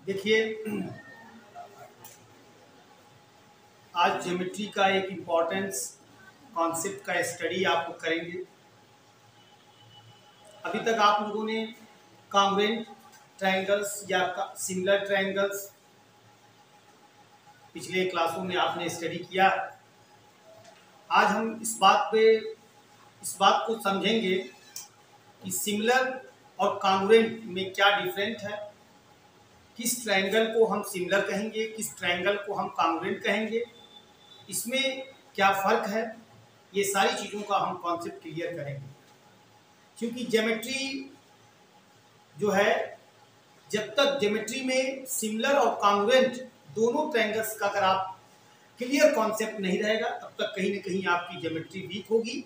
देखिए, आज ज्योमेट्री का एक इम्पॉर्टेंस कॉन्सेप्ट का स्टडी आप लोग करेंगे। अभी तक आप लोगों ने कॉन्ग्रुएंट ट्रायंगल्स या सिमिलर ट्रायंगल्स पिछले क्लासों में आपने स्टडी किया। आज हम इस बात को समझेंगे कि सिमिलर और कॉन्ग्रुएंट में क्या डिफरेंट है, किस ट्रायंगल को हम सिमिलर कहेंगे, किस ट्रायंगल को हम कॉन्ग्रुएंट कहेंगे, इसमें क्या फ़र्क है। ये सारी चीज़ों का हम कॉन्सेप्ट क्लियर करेंगे, क्योंकि ज्योमेट्री जो है, जब तक ज्योमेट्री में सिमिलर और कॉन्ग्रुएंट दोनों ट्रायंगल्स का अगर आप क्लियर कॉन्सेप्ट नहीं रहेगा, तब तक कहीं ना कहीं आपकी ज्योमेट्री वीक होगी।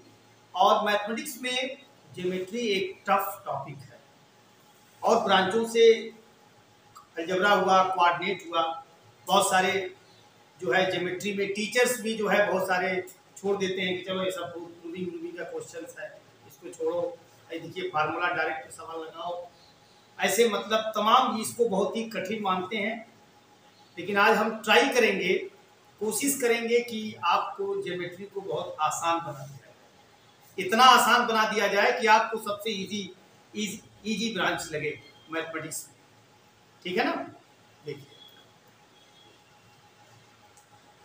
और मैथमेटिक्स में ज्योमेट्री एक टफ टॉपिक है, और ब्रांचों से अलजेब्रा हुआ, कोऑर्डिनेट हुआ, बहुत सारे जो है ज्योमेट्री में टीचर्स भी जो है बहुत सारे छोड़ देते हैं कि चलो ये सब मूविंग का क्वेश्चन है, इसको छोड़ो, देखिए फार्मूला डायरेक्ट सवाल लगाओ, ऐसे मतलब तमाम इसको बहुत ही कठिन मानते हैं। लेकिन आज हम ट्राई करेंगे, कोशिश करेंगे कि आपको ज्योमेट्री को बहुत आसान बना दिया जाए, इतना आसान बना दिया जाए कि आपको सबसे इजी ब्रांच लगे मैथमेटिक्स में। ठीक है ना। देखिए,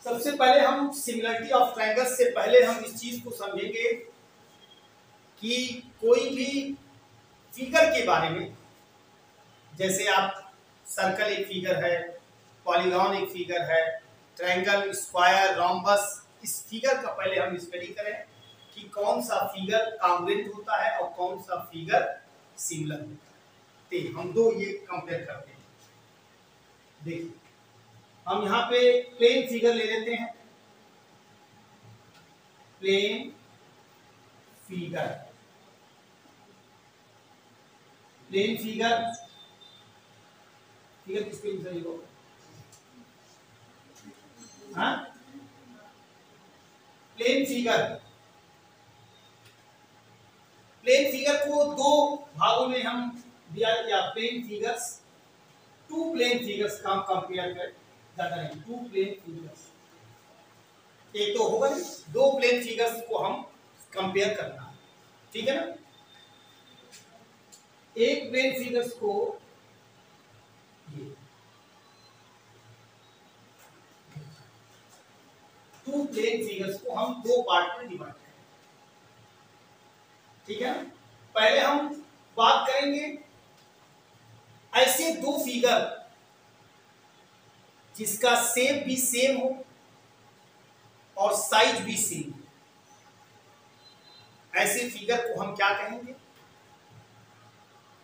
सबसे पहले हम सिमिलरिटी ऑफ ट्रायंगल्स से पहले हम इस चीज को समझेंगे कि कोई भी फिगर के बारे में, जैसे आप सर्कल एक फिगर है, पॉलीगॉन एक फिगर है, ट्रायंगल, स्क्वायर, रोम्बस, इस फिगर का पहले हम स्टडी करें कि कौन सा फिगर कॉन्ग्रुएंट होता है और कौन सा फिगर सिमिलर होता है। तो हम दो ये कंपेयर करते हैं। देखिए, हम यहाँ पे प्लेन फिगर ले लेते हैं। प्लेन फिगर, प्लेन फिगर किसके लिए होगा? हाँ, प्लेन फिगर को दो भागों में हम दिया गया। Plane figures, two plane figures का हम कंपेयर करें। टू प्लेन फिगर्स, एक तो होगा, दो प्लेन फिगर्स को हम कंपेयर करना है। ठीक है ना। एक प्लेन फिगर्स को टू प्लेन फिगर्स को हम दो पार्ट में डिवाइड करें। ठीक है। पहले हम बात करेंगे ऐसे दो फिगर जिसका शेप भी सेम हो और साइज भी सेम हो, ऐसे फिगर को हम क्या कहेंगे?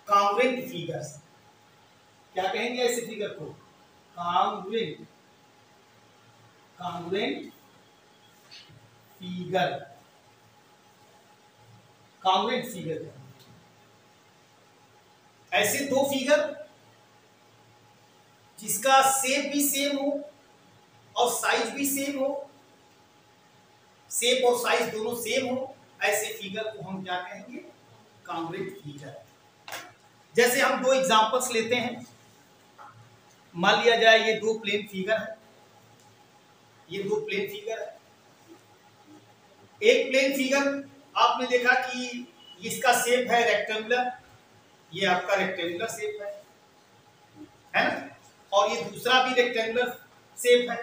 Congruent figures. क्या कहेंगे ऐसे फिगर को? Congruent figure. कॉन्ग्रुएंट फिगर, ऐसे दो फिगर जिसका शेप भी सेम हो और साइज भी सेम हो, शेप और साइज दोनों सेम हो, ऐसे फिगर को हम क्या कहेंगे? Congruent figure. जैसे हम दो एग्जांपल्स लेते हैं। मान लिया जाए ये दो प्लेन फिगर है, ये दो प्लेन फिगर है। एक प्लेन फिगर आपने देखा कि इसका शेप है रेक्टेंगुलर, ये आपका रेक्टेंगुलर शेप है ना, और ये दूसरा भी रेक्टेंगुलर शेप है।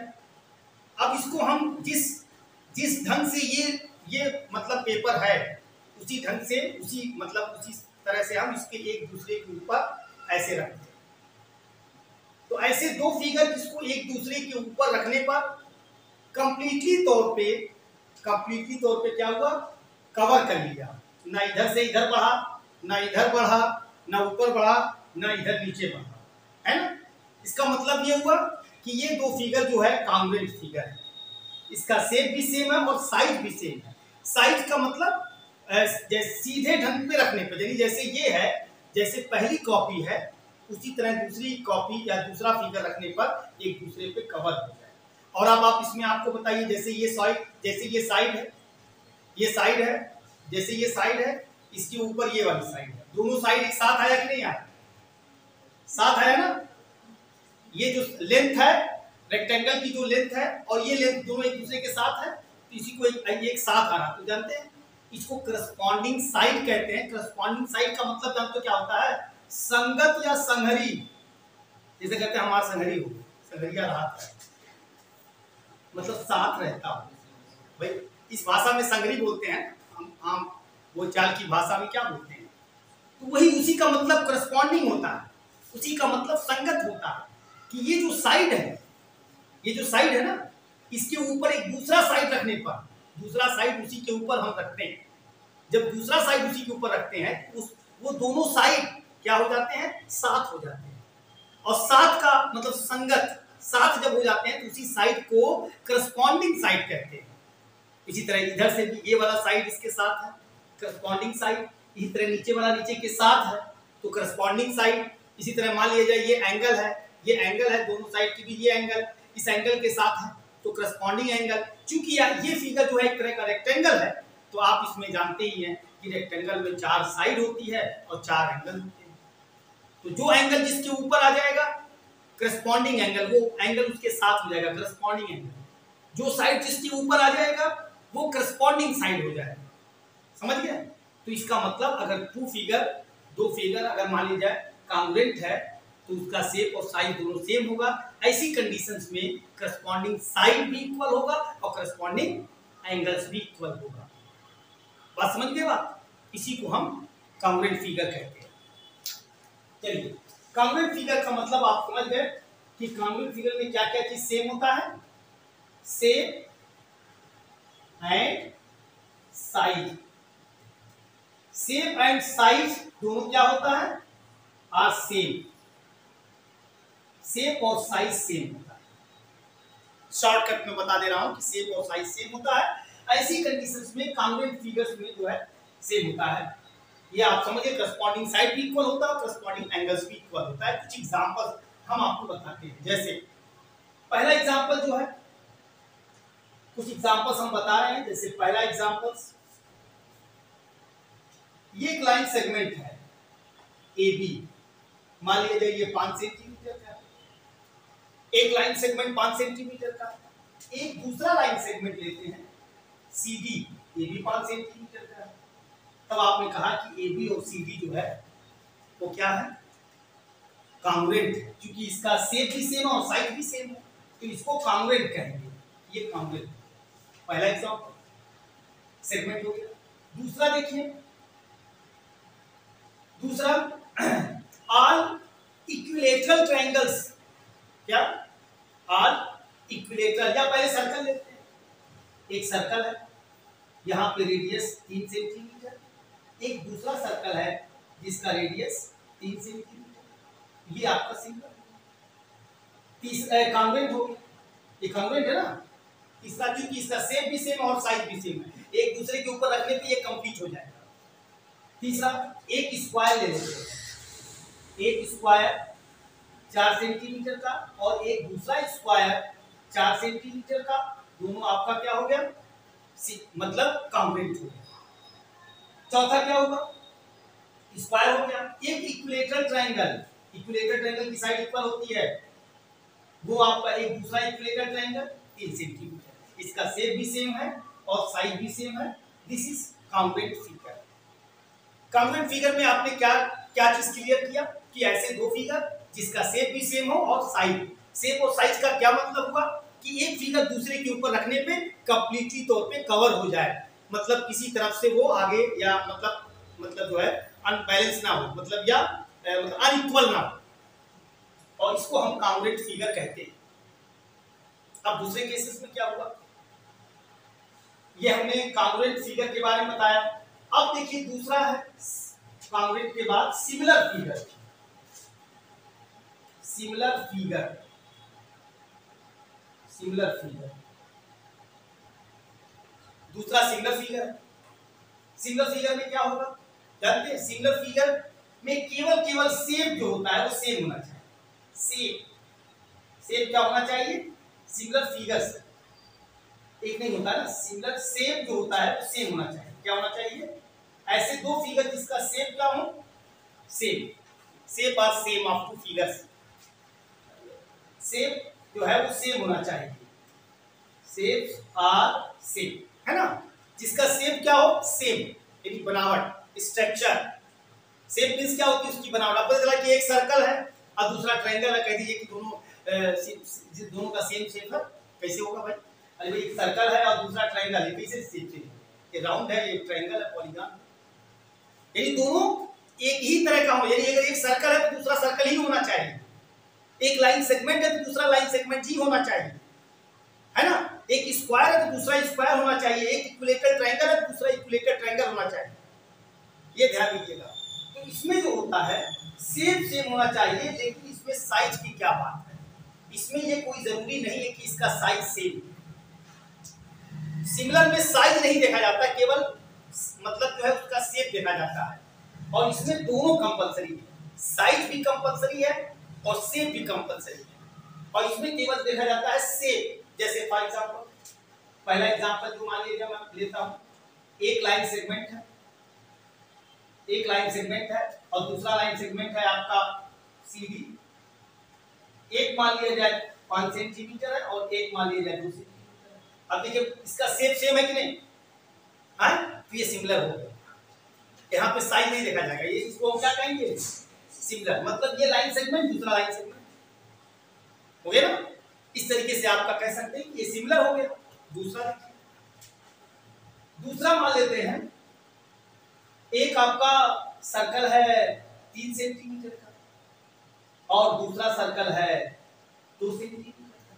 अब इसको हम जिस ढंग से ये मतलब पेपर है, उसी ढंग से उसी तरह से हम इसके एक दूसरे के ऊपर ऐसे रखते हैं। तो ऐसे दो फिगर जिसको एक दूसरे के ऊपर रखने पर कंप्लीटली तौर पे क्या हुआ? कवर कर लिया। ना इधर से इधर बढ़ा, ना इधर बढ़ा, ना ऊपर बढ़ा, ना इधर नीचे बढ़ा, है ना। इसका मतलब ये हुआ कि ये दो फिगर जो है कॉन्ग्रुएंट फिगर है। इसका शेप भी सेम है और साइज भी सेम है। साइज का मतलब जैसे सीधे ढंग पे रखने पर, यानी जैसे ये है, जैसे पहली कॉपी है, उसी तरह दूसरी कॉपी या दूसरा फिगर रखने पर एक दूसरे पे कवर हो जाए। और अब आप इसमें आपको बताइए, जैसे ये साइड है, ये साइड है, जैसे ये साइड है, इसके ऊपर ये वाली साइड है, दोनों साइड एक साथ आया कि नहीं आया? साथ आया ना। ये जो लेंथ है रेक्टेंगल की जो लेंथ है और ये लेंथ दोनों एक दूसरे के साथ है, तो इसी को एक साथ आ रहा, तो जानते हैं इसको करस्पॉन्डिंग साइड कहते हैं। करस्पॉन्डिंग साइड का मतलब जानते हो क्या होता है? संगत या संहरी। जैसे कहते हैं हमारा संहरी हो, संहरिया रात है, मतलब साथ रहता हो। भाई इस भाषा में संगरी बोलते हैं, हम वो चाल की भाषा में क्या बोलते हैं, तो वही उसी का मतलब करस्पॉन्डिंग होता है, उसी का मतलब संगत होता है कि ये जो साइड है, ये जो साइड है ना, इसके ऊपर एक दूसरा साइड रखने पर, दूसरा साइड उसी के ऊपर हम रखते हैं, जब दूसरा साइड उसी के ऊपर रखते हैं उस वो दोनों साइड क्या हो जाते हैं? साथ हो जाते हैं। और साथ का मतलब संगत, साथ जब हो जाते हैं तो उसी साइड को करस्पॉन्डिंग साइड कहते हैं। इसी तरह इधर से भी ये वाला साइड इसके साथ है, करस्पॉन्डिंग साइड। इसी तरह नीचे वाला नीचे के साथ है तो करस्पॉन्डिंग साइड। इसी तरह मान लिया जाए ये एंगल है, ये एंगल है, दोनों साइड की भी ये एंगल इस एंगल के साथ है तो करस्पॉन्डिंग एंगल। चूंकि ये फिगर जो है एक तरह का रेक्टेंगल है, तो आप इसमें जानते ही हैं कि रेक्टेंगल में 4 साइड होती है और 4 एंगल होते हैं। तो जो एंगल जिसके ऊपर आ जाएगा करस्पॉन्डिंग एंगल, वो एंगल उसके साथ हो जाएगा करस्पॉन्डिंग एंगल। जो साइड जिसके ऊपर आ जाएगा वो करस्पॉन्डिंग साइड हो जाएगा। समझ गए? तो इसका मतलब अगर दो फिगर अगर मान लीजिए कॉन्ग्रुएंट है तो उसका शेप और साइज दोनों सेम होगा। ऐसी कंडीशंस में करस्पॉन्डिंग साइड भी इक्वल होगा और करस्पॉन्डिंग एंगल्स भी इक्वल होगा। बात समझ गए बात? इसी को हम कॉन्ग्रुएंट फिगर कहते हैं। चलिए, कॉन्ग्रुएंट फिगर का मतलब आप समझ गए कि कॉन्ग्रुएंट फिगर में क्या क्या चीज सेम होता है? Shape and size. Shape and size दोनों क्या होता है? Are same. शेप और साइज सेम होता है। शॉर्टकट में बता दे रहा हूं कि शेप और साइज सेम होता है। ऐसी कंडीशंस में कॉन्ग्रुएंट फिगर्स में जो है सेम होता है। ये आप समझिए करस्पॉन्डिंग साइड भी इक्वल होता है, करस्पॉन्डिंग एंगल्स भी इक्वल होता है। कुछ एग्जांपल हम आपको बताते हैं। जैसे पहला एग्जांपल जो है, कुछ एग्जांपल्स हम बता रहे हैं। जैसे पहला एग्जांपल, ये एक लाइन सेगमेंट है AB, मान लीजिए ये 5 सेंटीमीटर का, एक लाइन सेगमेंट 5 सेंटीमीटर का। एक दूसरा लाइन सेगमेंट लेते हैं CD, ये भी 5 सेंटीमीटर का है। तब आपने कहा कि AB और CD जो है वो क्या है? कॉन्ग्रुएंट है, क्योंकि इसका शेप भी सेम है और साइज भी सेम है, तो इसको कॉन्ग्रुएंट कहेंगे। ये कॉन्ग्रुएंट पहला एग्जांपल, सेगमेंट हो गया। दूसरा देखिए, दूसरा ऑल इक्विलेटरल ट्रायंगल्स। क्या? ऑल इक्विलेटरल, या पहले सर्कल लेते हैं। एक सर्कल है, यहाँ पे रेडियस 3 सेंटीमीटर, एक दूसरा सर्कल है जिसका रेडियस 3 सेंटीमीटर। ये आपका सिंगल तीसरा कॉन्ग्रुएंट हो गया। ये कॉन्ग्रुएंट है ना। तीसरा, क्योंकि इसका शेप भी सेम और साइज भी सेम है, एक दूसरे के ऊपर रखने पे ये कंप्लीट हो जाएगा। तीसरा, एक स्क्वायर ले लेते हैं। एक स्क्वायर 4 सेंटीमीटर का और एक दूसरा स्क्वायर 4 सेंटीमीटर का, दोनों आपका क्या हो गया? मतलब कॉन्ग्रुएंट हो गया। चौथा क्या होगा? स्क्वायर हो गया। एक इक्विलेटरल ट्रायंगल, इक्विलेटरल ट्रायंगल की साइड इक्वल होती है, वो आपका एक दूसरा इक्विलेटरल ट्रायंगल 3 सेंटीमीटर, इसका शेप भी सेम है और साइज भी सेम है। This is congruent figure. Congruent figure में आपने क्या क्या चीज क्लियर किया कि ऐसे दो फिगर जिसका शेप भी सेम हो और साइज, शेप और साइज का क्या मतलब हुआ कि एक फिगर दूसरे के ऊपर रखने पे कंप्लीटली तौर पे कवर हो जाए, मतलब किसी तरफ से वो आगे या मतलब जो है अनबैलेंस ना हो, मतलब या मतलब अनइक्वल ना हो, और इसको हम कॉन्ग्रुएंट फिगर कहते हैं। अब दूसरे केसेस में क्या हुआ, ये हमने कॉन्ग्रुएंट फिगर के बारे में बताया। अब देखिए दूसरा है कॉन्ग्रुएंट के बाद similar figure. Similar figure, similar figure, दूसरा सिमिलर फिगर है। सिमिलर फिगर में क्या होगा जानते हैं? सिमिलर फिगर में केवल शेप जो होता है वो सेम होना चाहिए। शेप क्या होना चाहिए? सिमिलर फिगर से एक नहीं होता ना, सिमिलर शेप जो होता है वो सेम होना चाहिए। क्या होना चाहिए? ऐसे दो फिगर जिसका शेप क्या हो? Same, shape are same of two figures. Shape जो है वो सेम होना चाहिए, शेप्स आर सेम, है ना, जिसका शेप क्या हो, सेम, यानी बनावट, स्ट्रक्चर। शेप मींस क्या होती है, उसकी बनावट। आपको पता चला कि एक सर्कल है और दूसरा ट्रायंगल है, कह दीजिए कि दोनों का सेम शेप है, कैसे होगा भाई? अरे भाई एक सर्कल है और दूसरा ट्रायंगल है, कैसे शेप चेंज? ये राउंड है, ये ट्रायंगल है, पॉलीगॉन, यानी दोनों एक ही तरह का हो। यानी अगर एक सर्कल है तो दूसरा सर्कल ही होना चाहिए, एक लाइन सेगमेंट है तो दूसरा लाइन सेगमेंट ही होना चाहिए, है ना, एक स्क्वायर है तो दूसरा स्क्वायर होना चाहिए, एक इक्विलेटरल ट्रायंगल है तो दूसरा इक्विलेटरल ट्रायंगल होना चाहिए, ये ध्यान दीजिएगा। तो इसमें जो होता है शेप सेम होना चाहिए, लेकिन इसमें साइज की क्या बात है, इसमें ये कोई जरूरी नहीं है कि इसका साइज सेम। सिमिलर में साइज नहीं देखा जाता, केवल मतलब जो है उसका शेप देखा जाता है, और इसमें दोनों कंपलसरी है, साइज भी कंपलसरी है और शेप भी कंपलसरी है, और इसमें केवल देखा जाता है शेप। जैसे फॉर एग्जांपल, पहला एग्जांपल जो मान लीजिए मैं लेता हूं, एक लाइन सेगमेंट है, एक लाइन सेगमेंट है और दूसरा लाइन सेगमेंट है आपका सीडी, एक मान लिया जाए 5 सेंटीमीटर है और एक मान लिया जाए 2 सेंटीमीटर। अब देखिए इसका शेप सेम है कि नहीं, हाँ, तो ये सिमिलर हो गया, यहाँ पे साइज नहीं देखा जाएगा, ये इसको हम क्या कहेंगे, सिमिलर, मतलब ये लाइन सेगमेंट दूसरा लाइन सेगमेंट हो गया ना। इस तरीके से आपका कह सकते हैं कि ये सिमिलर हो गया। दूसरा देखिए, दूसरा मान लेते हैं, एक आपका सर्कल है 3 सेंटीमीटर का और दूसरा सर्कल है 2 सेंटीमीटर का,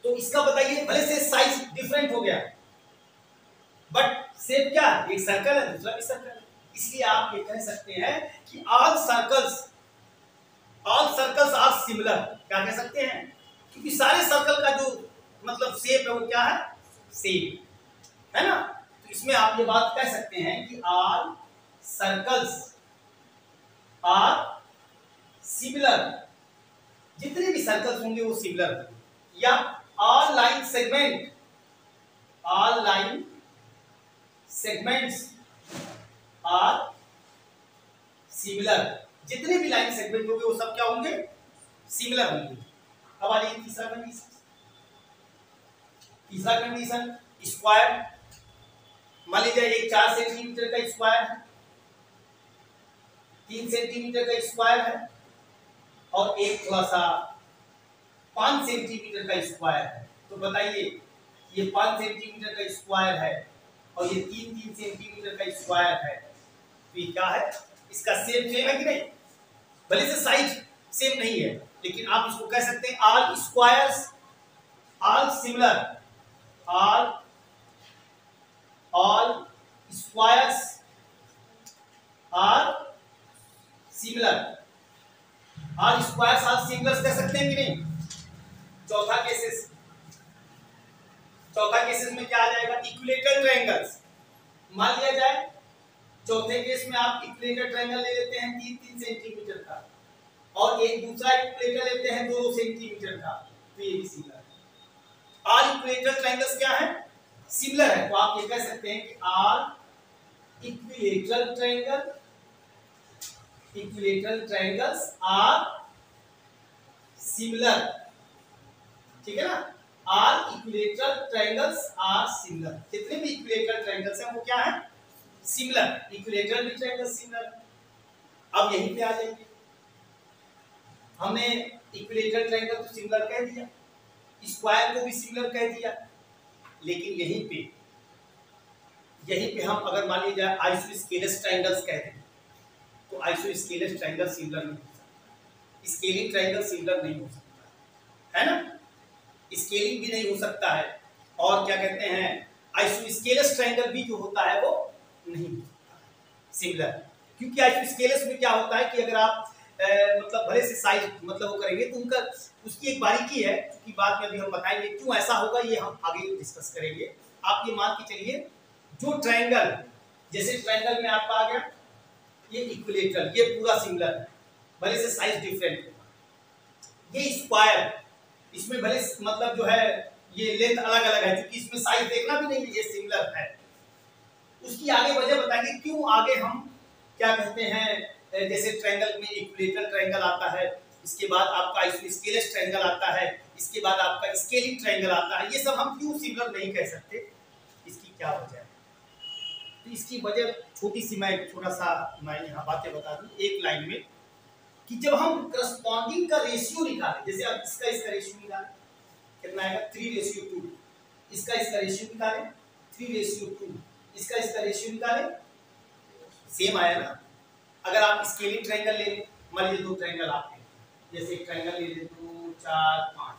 तो इसका बताइए, भले से साइज डिफरेंट हो गया बट शेप क्या, एक सर्कल है दूसरा भी सर्कल है, इसलिए आप ये कह सकते हैं कि ऑल सर्कल्स आर सिमिलर। क्या कह सकते हैं, क्योंकि सारे सर्कल का जो मतलब शेप है वो क्या है, सेम, है ना। तो इसमें आप ये बात कह सकते हैं कि ऑल सर्कल्स आर सिमिलर, जितने भी सर्कल्स होंगे वो सिमिलर होंगे, या all line segments are similar, जितने भी लाइन सेगमेंट होंगे वो सब क्या होंगे, सिमिलर होंगे। अब आ जाइए तीसरा कंडीशन, स्क्वायर। मान लीजिए एक 4 सेंटीमीटर का स्क्वायर है, 3 सेंटीमीटर का स्क्वायर है और एक थोड़ा सा 5 सेंटीमीटर का स्क्वायर है। तो बताइए ये 5 सेंटीमीटर का स्क्वायर है और ये 3 सेंटीमीटर का स्क्वायर है, तो ये क्या है, इसका शेप सेम है कि नहीं? भले से साइज सेम नहीं है, लेकिन आप इसको कह सकते हैं all squares all similar, all squares are similar, all squares are similar कह सकते हैं कि नहीं? चौथा केसेस में क्या आ जाएगा, इक्विलेटरल ट्रायंगल्स। मान लिया जाए चौथे केस में आप इक्विलेटरल ट्रायंगल ले लेते हैं 3 सेंटीमीटर का और एक दूसरा इक्विलेटर लेते हैं 2 सेंटीमीटर का, तो ये भी सिमिलर है। ऑल इक्विलेटरल ट्रायंगल्स क्या है, सिमिलर है, तो आप ये कह सकते हैं कि all equilateral triangles are similar, ठीक है ना, all equilateral triangles are similar, जितने भी इक्विलेटरल ट्रायंगल्स हैं वो क्या है, सिमिलर, इक्विलेटरल भी ट्रायंगल सिमिलर। अब यहीं पे आ जाएंगे, हमने इक्विलेटरल ट्रायंगल तो सिमिलर कह दिया, स्क्वायर को भी सिमिलर कह दिया, लेकिन यहीं पे हम अगर मान लीजिए आइसोस्केलस ट्रायंगल्स कह दें तो आइसोस्केलस ट्रायंगल सिमिलर नहीं हो सकता, स्केलिंग ट्रायंगल सिमिलर नहीं हो सकता, है ना, स्केलिंग भी नहीं हो सकता है, और क्या कहते हैं आइसोस्केलस ट्रायंगल भी जो होता है वो नहीं हो सकता सिमिलर, क्योंकि आइसोस्केलस में क्या होता है कि अगर आप मतलब भले से साइज मतलब वो करेंगे तो उनका उसकी एक बारीकी है, क्योंकि बाद में अभी हम बताएंगे क्यों ऐसा होगा, ये हम आगे डिस्कस करेंगे। आप ये मान के चलिए जो ट्रायंगल, जैसे ट्रायंगल में आपका आ गया ये इक्विलेटरल, ये पूरा सिमिलर है, भले से साइज डिफरेंट है। ये स्क्वायर, इसमें भले मतलब जो है ये लेंथ अलग अलग है, क्योंकि इसमें साइज देखना भी नहीं है, ये सिमिलर है। उसकी आगे वजह बताएंगे क्यों आगे हम क्या कहते हैं, जैसे ट्रायंगल में इक्विलेटरल ट्रायंगल आता है, इसके बाद आपका आइसोस्केलेस ट्रायंगल आता है, इसके बाद आपका स्केलिंग ट्रायंगल आता है। ये सब हम क्यों सिमिलर नहीं कह सकते, इसकी क्या वजह है? तो इसकी वजह छोटी सी मैं यहाँ बातें बता दूं एक लाइन में, कि जब हम करस्पॉन्डिंग का रेशियो निकालें, जैसे अब इसका रेशियो निकालें, कितना आएगा 3:2, इसका रेशियो निकालें 3:2, इसका रेशियो निकालें, सेम आया ना। अगर आप स्केलिंग ट्रायंगल ले लें, मान लीजिए 2 ट्रायंगल आप लें, जैसे एक ट्रायंगल ले लें 2 4 5,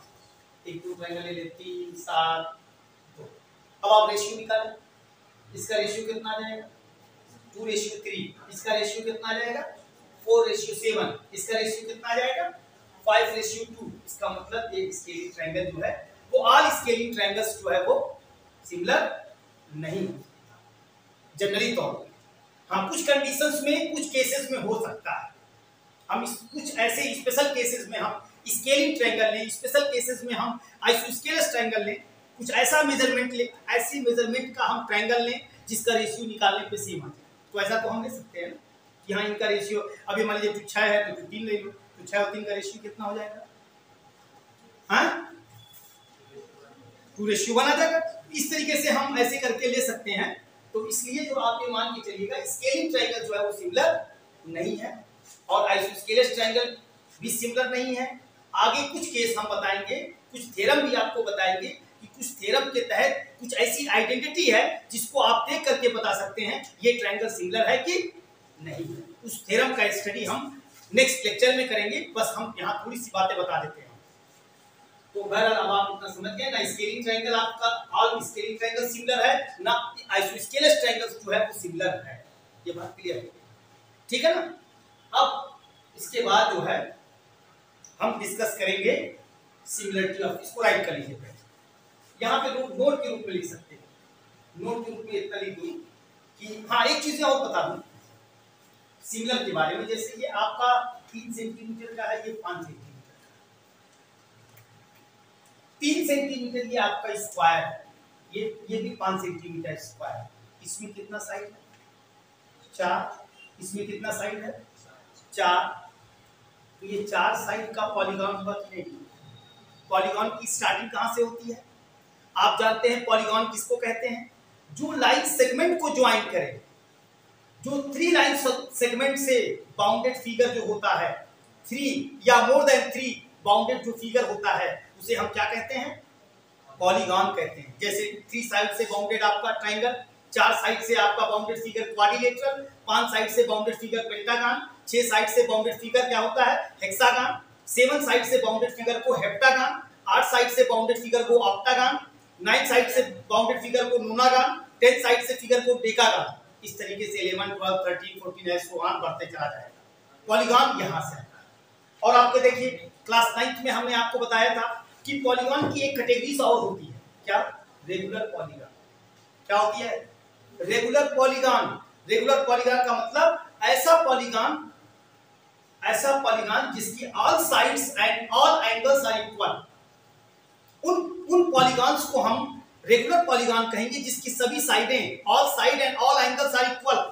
एक 2 ट्रायंगल ले लें 3 7 2। अब आप रेशियो निकालें, इसका रेशियो कितना आ जाएगा 2:3, इसका रेशियो कितना आ जाएगा 4:7, इसका रेशियो कितना आ जाएगा 5:2। इसका मतलब एक स्केलिंग ट्रायंगल जो है वो ऑल स्केलिंग ट्रायंगल्स जो है वो सिमिलर नहीं हो सकता जनरली तौर पर। हाँ, कुछ कंडीशंस में, कुछ केसेस में हो सकता है। हम कुछ ऐसे स्पेशल केसेस में हम स्केलिंग ट्रायंगल लें, स्पेशल केसेस में हम आइसोस्केलेस ट्रायंगल लें, कुछ ऐसा मेजरमेंट ले, ऐसी मेजरमेंट का हम ट्रायंगल लें जिसका रेशियो निकालने पे सेम आ जाए। तो ऐसा तो हम ले सकते हैं ना कि हाँ इनका रेशियो, अभी मान लीजिए 6 है तो 3 ले लो, तो 6 और 3 का रेशियो कितना हो जाएगा, हाँ 2:1 आ जाएगा। इस तरीके से हम ऐसे करके ले सकते हैं। तो इसलिए जो आप ये मान के चलिएगा स्केलिंग ट्रायंगल जो है वो सिमिलर नहीं है और आइसोस्केलेस ट्रायंगल भी सिमिलर नहीं है। आगे कुछ केस हम बताएंगे, कुछ थ्योरम भी आपको बताएंगे कि कुछ थ्योरम के तहत कुछ ऐसी आइडेंटिटी है जिसको आप देख करके बता सकते हैं ये ट्रायंगल सिमिलर है कि नहीं है। उस थ्योरम का स्टडी हम नेक्स्ट लेक्चर में करेंगे, बस हम यहाँ थोड़ी सी बातें बता देते हैं। तो बहरहाल अब आप इतना समझ गए ना, स्केलिंग ट्रायंगल आपका ऑल स्केलिंग ट्रायंगल सिमिलर है ना, आइसोस्केलेस ट्रायंगल्स जो है वो सिमिलर है। ये बात क्लियर है, ठीक है ना। अब इसके बाद जो है हम डिस्कस करेंगे सिमिलरिटी ऑफ, इसको राइट कर लीजिए पहले, यहाँ पे नोट के रूप में लिख सकते हैं। नोट के रूप में इतना लिख दूं कि हाँ एक चीज और बता दूं सिमिलर के बारे में, जैसे ये आपका 3 सेंटीमीटर का है, ये 5 सेंटीमीटर, 3 सेंटीमीटर ये आपका स्क्वायर है, ये भी 5 सेंटीमीटर स्क्वायर। इसमें कितना साइड है 4, इसमें कितना साइड है 4, तो ये 4 साइड का पॉलीगॉन हुआ कि नहीं। पॉलीगॉन की स्टार्टिंग कहां से होती है, आप जानते हैं पॉलीगॉन किसको कहते हैं, जो लाइन सेगमेंट को ज्वाइन करे, जो 3 लाइन सेगमेंट से बाउंडेड फिगर जो होता है, 3 या मोर देन 3 बाउंडेड जो फिगर होता है उसे हम क्या कहते हैं, पॉलीगॉन कहते हैं। जैसे 3 साइड से बाउंडेड आपका ट्रायंगल, 4 साइड से आपका बाउंडेड फिगर क्वाड्रिलेटरल, 5 साइड से बाउंडेड फिगर पेंटागन, 6 साइड से बाउंडेड फिगर क्या होता है हेक्सागन, 7 साइड से बाउंडेड फिगर को हेप्टागन, 8 साइड से बाउंडेड फिगर को ऑक्टागन, 9 साइड से बाउंडेड फिगर को नोनागन, 10 साइड से फिगर को डेकागन। इस तरीके से 11 12 13 14 ऐसे बढ़ते चला जाएगा। पॉलीगॉन यहां से आता है। और आपको देखिए क्लास 9th में हमने आपको बताया था कि पॉलीगॉन की एक कैटेगरी और होती है, क्या, रेगुलर पॉलीगॉन। क्या होती है, रेगुलर पॉलीगॉन। रेगुलर पॉलीगॉन का मतलब ऐसा पॉलीगॉन जिसकी all sides and all angles are equal. उन पॉलीगॉन्स को हम रेगुलर पॉलीगॉन कहेंगे जिसकी सभी साइडें, all side and all angles are equal,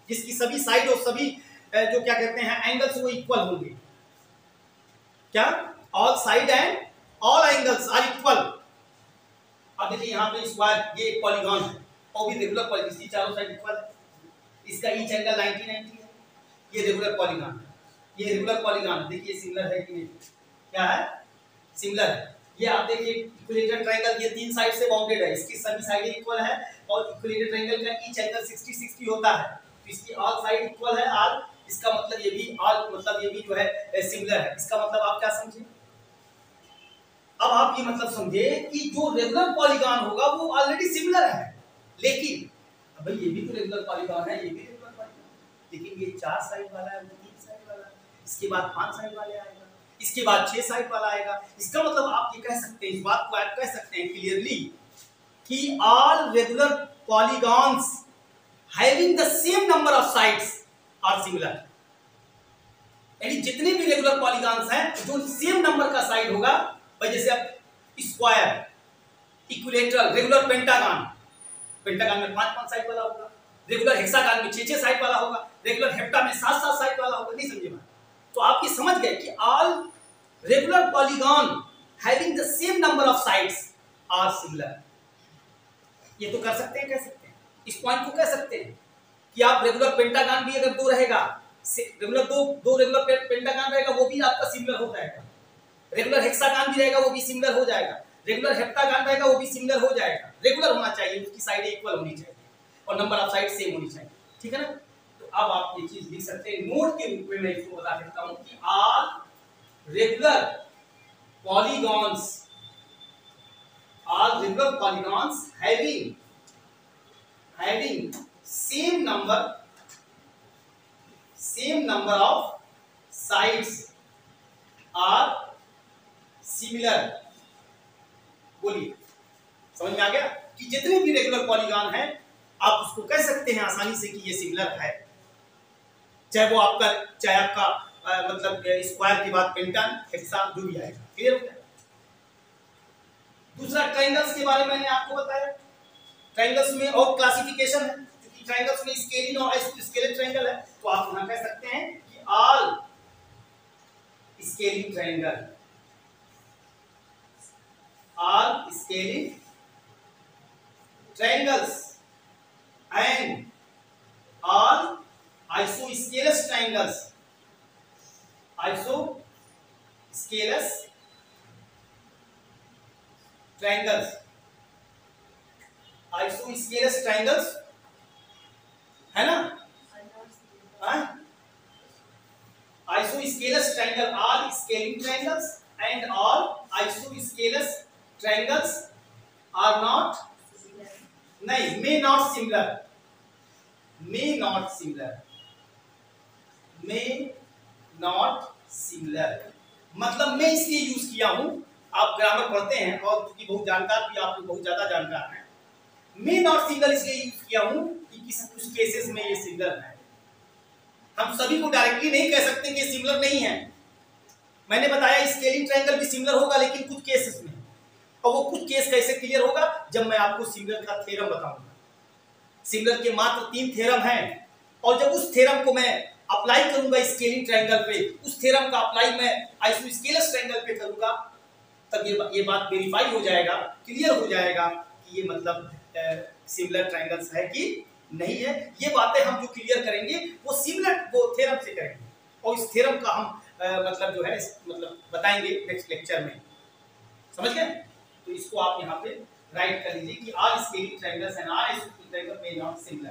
जिसकी सभी साइड और सभी जो क्या कहते हैं एंगल्स वो इक्वल होंगे। क्या, all side and all angles are equal. अब देखिए यहाँ पे स्क्वायर ये पॉलीगॉन है और भी रेगुलर पॉलीगॉन, इसकी चारों साइड इक्वल है, इसका ईच एंगल 90 90 है, ये रेगुलर पॉलीगॉन है। ये रेगुलर पॉलीगॉन देखिए सिमिलर है कि नहीं, क्या है, सिमिलर है। ये आप देखिए इक्विलेटरल ट्रायंगल, ये 3 साइड से बाउंडेड है, इसकी सभी साइडें इक्वल है और इक्विलेटरल ट्रायंगल का ईच एंगल 60 60 होता है, तो इसकी ऑल साइड इक्वल है ऑल, इसका मतलब ये भी ऑल, मतलब ये भी जो है सिमिलर है। इसका मतलब आप क्या समझे, अब आप ये मतलब समझे कि जो रेगुलर पॉलीगॉन होगा वो ऑलरेडी सिमिलर है, लेकिन भाई ये भी तो रेगुलर पॉलीगॉन है, ये भी रेगुलर पॉलीगॉन, लेकिन ये 4 साइड वाला है, 3 साइड वाला है, इसके बाद 5 साइड वाले आएगा, इसके बाद 6 साइड वाला आएगा। इसका मतलब आप ये कह सकते हैं, इस बात को आप कह सकते हैं क्लियरली कि all regular polygons having the same number of sides are similar. यानी जितने भी रेगुलर पॉलीगॉन्स हैं जो सेम नंबर का साइड होगा, भाई जैसे अब square, equilateral, regular pentagon, pentagon में 5 साइड वाला होगा, रेगुलर हेक्सागन में 6 साइड वाला होगा, रेगुलर हेप्टा में 7 साइड वाला होगा। नहीं समझे बात, तो आप ये समझ गए कि all regular polygon having the same number of sides are similar. ये तो कर सकते हैं, कह सकते हैं, इस पॉइंट को कह सकते हैं कि आप रेगुलर पेंटागन भी अगर दो रहेगा, रेगुलर दो रेगुलर पेंटागन रहेगा वो भी आपका सिमिलर हो जाएगा, रेगुलर हेक्सागन भी रहेगा वो भी सिमिलर हो जाएगा, रेगुलर हेप्टागन रहेगा वो भी सिमिलर हो जाएगा। रेगुलर होना चाहिए, उसकी साइड इक्वल होनी चाहिए और नंबर ऑफ साइड सेम होनी चाहिए, ठीक है ना। तो अब आप ये चीज लिख सकते हैं, नोट के रूप में मैं इसको बता देता हूं कि all regular polygons having same number of sides are similar। बोलिए, समझ में आ गया कि जितने भी रेगुलर पॉलीगॉन हैं आप उसको कह सकते हैं आसानी से कि ये सिमिलर है, चाहे आपका मतलब स्क्वायर के बाद पेंटागन हेक्सा जो भी आएगा। क्लियर हो गया। दूसरा ट्रायंगल्स के बारे में मैंने आपको बताया, ट्रायंगल्स में और क्लासिफिकेशन है, क्योंकि ट्रायंगल्स में स्केलिन और आइसोस्केलेट ट्रायंगल है, तो आप यहां कह सकते हैं कि all scaling triangles and all isosceles triangles है ना, isosceles triangle, all scaling triangles and all isosceles triangles are not नहीं may not similar मतलब मैं इसलिए यूज किया हूं, आप ग्रामर पढ़ते हैं और क्योंकि बहुत जानकार भी आप लोग बहुत ज्यादा जानकार हैं, may not similar इसलिए यूज किया हूं कि कुछ केसेस में ये सिमिलर है। हम सभी को डायरेक्टली नहीं कह सकते कि सिमिलर नहीं है। मैंने बताया स्केलिंग ट्रायंगल भी सिमिलर होगा लेकिन कुछ केसेस में, और वो कुछ केस कैसे क्लियर होगा जब मैं आपको सिमिलर का थ्योरम बताऊंगा। सिमिलर के मात्र 3 थ्योरम हैं और जब उस थ्योरम को मैं अप्लाई करूंगा स्केलिंग ट्रायंगल पे, उस थ्योरम का अप्लाई मैं आइसोस्केलेस ट्रायंगल पे करूंगा, तब ये बात वेरीफाई हो जाएगा, क्लियर हो जाएगा कि ये मतलब सिमिलर ट्रायंगल्स है कि नहीं है। ये बातें हम जो क्लियर करेंगे वो सिमिलर वो थ्योरम से करेंगे और इस थ्योरम का हम मतलब जो है मतलब बताएंगे नेक्स्ट लेक्चर में, समझ गए। तो इसको आप यहाँ पे राइट कर लीजिए कि all scaling triangles and all isosceles triangle may not similar.